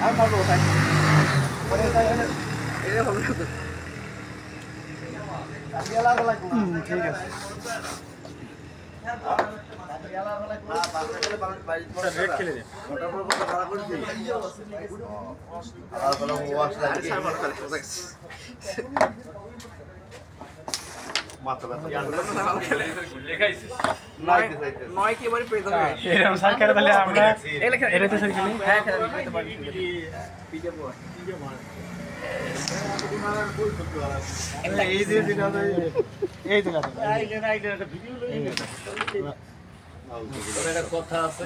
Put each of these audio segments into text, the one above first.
আর মারবো কোথায় এটা হবে না তো ঠিক আছে রেড খেলে দে কথা আছে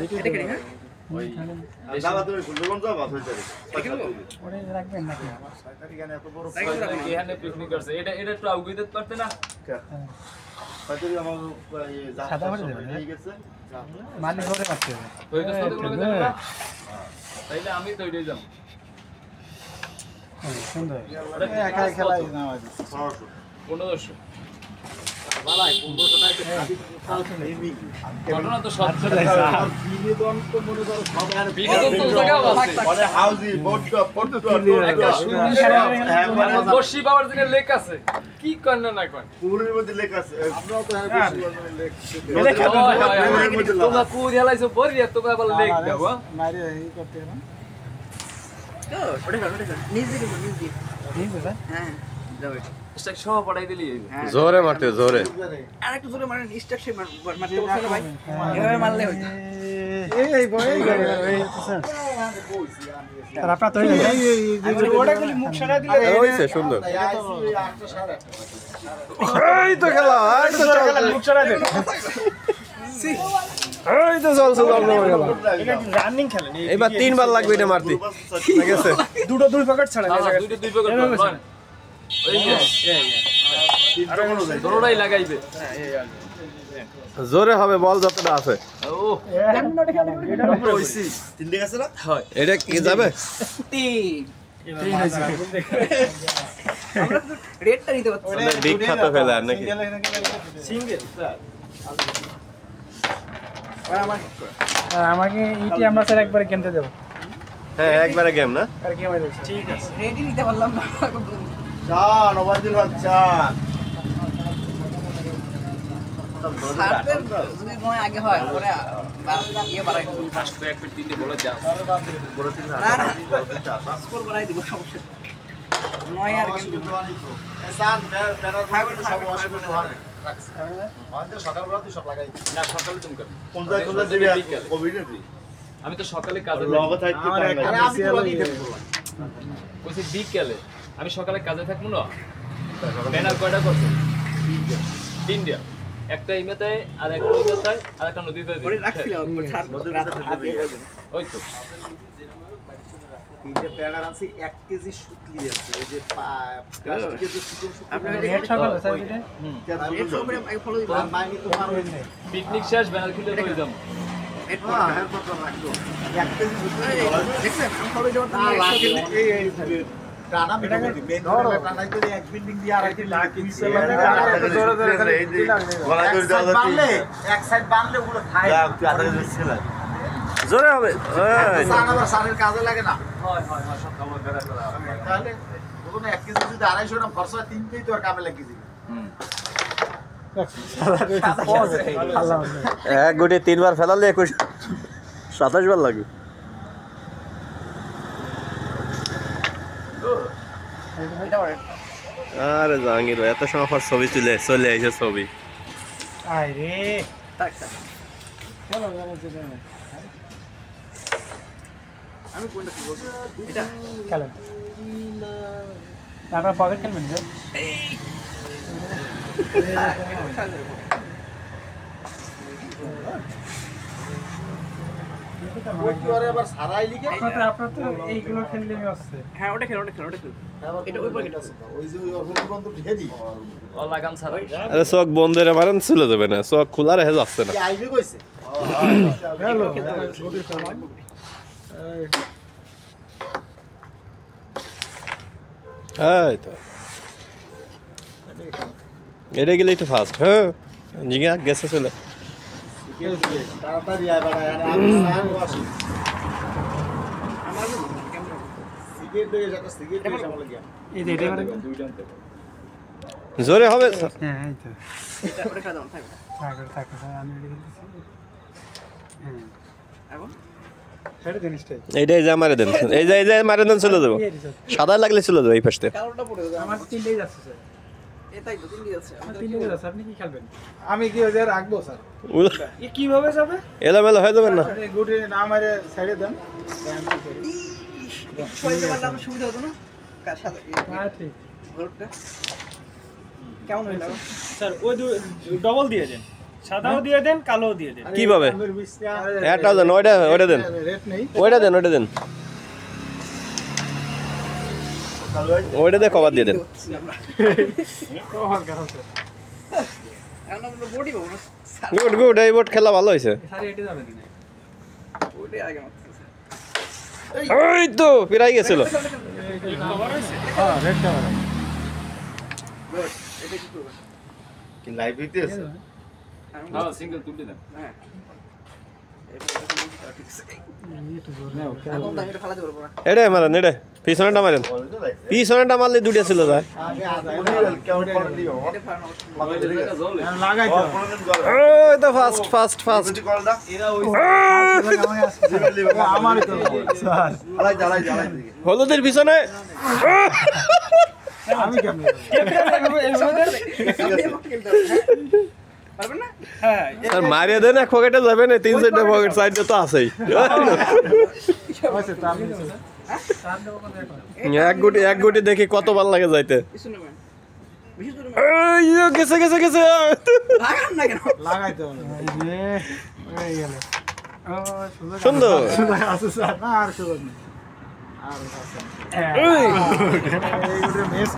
আমি তো ওইটাই যাবো পনেরোশো ঘটনা তো সব বর্ষি বাবার দিকে লেখ আছে কি কন্যা না কন পুরীর মধ্যে লেখ আছে তোমরা কুড়ি হেলাইছো বরিয়া তোমরা আবার লেখ দাও মারি এই করতে না তো ওটা নিজে হ্যাঁ যাও স্ট্যাক সহ পড়াই দিলি জোরে মারতে জোরে আর একটু জোরে মারেন স্ট্যাক সে মারতে বলছ না ভাই এভাবে মারলে হইতো এই বই এই স্যার আর আপনা তো এই ওটা গুলি মুখ সারা দিলে হইছে সুন্দর এই তো খেলা এই তো খেলা মুখ সারা দে এই তো চলছে এটা রানিং খেলেন এবার তিনবার লাগবে এটা মারতে ঠিক আছে দুই পকেট ছাড়া দুইটা দুই পকেট দৌড়াই লাগাইবে জোরে হবে বল যতটা আছে এটা কি যাবে রেডটা নিতে পারছি বিখ্যাত ফেলা নাকি আমাকে ইটি আমরা স্যার একবারে গেমতে দেব হ্যাঁ একবারে গেম না আর গেম হয়ে যাচ্ছে ঠিক আছে রেডি নিতে পারলাম না চান ওবাদিল চান যদি নয় আগে হয় পরে ইয়ে বাড়াই ফার্স্ট এক ফিট দিতে বলে যা বড় তিন না না স্কোর বাড়াই দিব সমস্যা নয় আর কিন্তু চান ব্যানার ফাইবার সব অসুবিধা হয় সকালবেলা তুই সব লাগাই না সকালে তুমি কর 50 দিবি কোভিড নেই আমি তো সকালে কাজে কইছি বিকেলে আমি সকালে কাজে থাকবো না ব্যানার কয়টা করছে তিনটা একটা ইমেতে আর একটা ইমেতে আর একটা নদীতে ওরে রাখছিলাম ওই তো তিনটা ব্যানার আছে 1 কেজি শুকলি আছে এই যে 5 কেজি শুকল আপনি হেড সকালে স্যার এটা হেড সকালে আগে ফলো দিবেন মাইনি তো পার হই নাই পিকনিক শেষ ব্যানার খুলে কই যাম হেড কত রাখলো 1 কেজি শুকলি দেখছেন আমি ফলো দেব এই টানা মিটাকে মেন টানাই করে এক বিল্ডিং দিয়ে আর একটা লাগি গলা ধরে দাও বানলে এক সাইড বানলে পুরো খাই তুই আদা ছিল জোরে হবে এই সানাবার সানের কাজে লাগে না হয় হয় হয় সব কাম করে তাহলে ওখানে 1 কেজি যদি 250 গ্রাম খরচ হয় তিনটেই তো আর কামে লাগি যাবে এক গুটি তিনবার ফেলালে 27 বার লাগে আরে জাহাঙ্গীর এত সময় পর ছবি চলে আইছে ছবি আরে আমি কোনটা কি বলছি এটা খেলেন আপনারা পকেট খেলবেন স্যার আবার সারাই লিগে আপনারা তো এইগুলো খেললেই আছে হ্যাঁ ওটা খেল এটা ওই পকেট আছে ওই যে ওই বন্ধ ঢেকে দি ও লাগাম ছাড়া আরে চোখ বন্ধ রে মারেন ছিল যাবে না চোখ খোলা রে যাচ্ছে না আইবে কইছে হ্যালো এই তো এটা গেলে একটু ফাস্ট হ্যাঁ জিগা গেছে চলে তাড়াতাড়ি আয় বাড়া আমি সান বসি গেট দিয়ে যাচ্ছে গেট দিয়ে সামনে গিয়া এই যে এটা মানে দুইটা আনতে পারো। জোরে হবে হ্যাঁ এই তো এটা ওটা খাওয়া দাও থাকবে থাকবে স্যার আমি রেডি করতেছি হ্যাঁ এখন সেটা জিনিসটাই এইটাই যে মারে দেন এই যে মারে দেন চলে যাবো সাদা লাগলে চলে যাবো এই পাশে কালোটা পড়ে যাবে আমার তিনটেই যাচ্ছে স্যার এটাই তো তিনটি আছে আমার তিনটেই যাচ্ছে আপনি কি খেলবেন আমি কি ওই যে রাখবো স্যার এ কিভাবে যাবে এলোমেলো হয়ে যাবেন না আপনি গুটি না মারে সাইডে দেন সবাইকে বললে আমার সুবিধা হতো না কার সাথে হ্যাঁ ঠিক ভোটটা কেমন হইলো স্যার ওই ডবল দিয়ে দেন সাদাও দিয়ে দেন কালোও দিয়ে দেন কিভাবে একটা দেন ওইটা দেন রেট নেই ওইটা দেন ওইটা দিয়ে কভার দিয়ে দেন তো হালকা হালকা এখন আমরা বডি পাবো না গুড এই বোট খেলা ভালো হয়েছে স্যার এটা যাবে কিনা বডি আগে মারতেছে ওই তো ফিরাই গেছিল হ্যাঁ রেড কালার গুড এটা কি করবে কি লাইভ হইতেছে হ্যাঁ সিঙ্গেল তুলতে দেন হ্যাঁ এখন তো আমি এটা ফেলাতে পারবো না এড়ে মারেন এড়ে পিছনেটা মারেন পিছনেটা মারলে দুটো ছিল যায় আগে আগে কেমন করে দিও এটা ফেলানো জলে লাগাই তো কোনদিন গল ওই তো ফাস্ট যদি কল দা আমারই তো স্যার জ্বালাই দিকে হলুদের পিছনে আমি কেমন পারবেন না হ্যাঁ স্যার মারিয়ে দেন এক পকেটে যাবে না 3-4টা পকেট সাইডে তো আছেই আচ্ছা তা আমি স্যার এক গুটি দেখি কত ভালো লাগে যাইতে কিছু নেবেন বেশি দূরে এই গেছে লাগান না কেন লাগাই তো এই গেল ও সুন্দর আছে স্যার না আর সুন্দর নেই আর আছে এই। এই মেস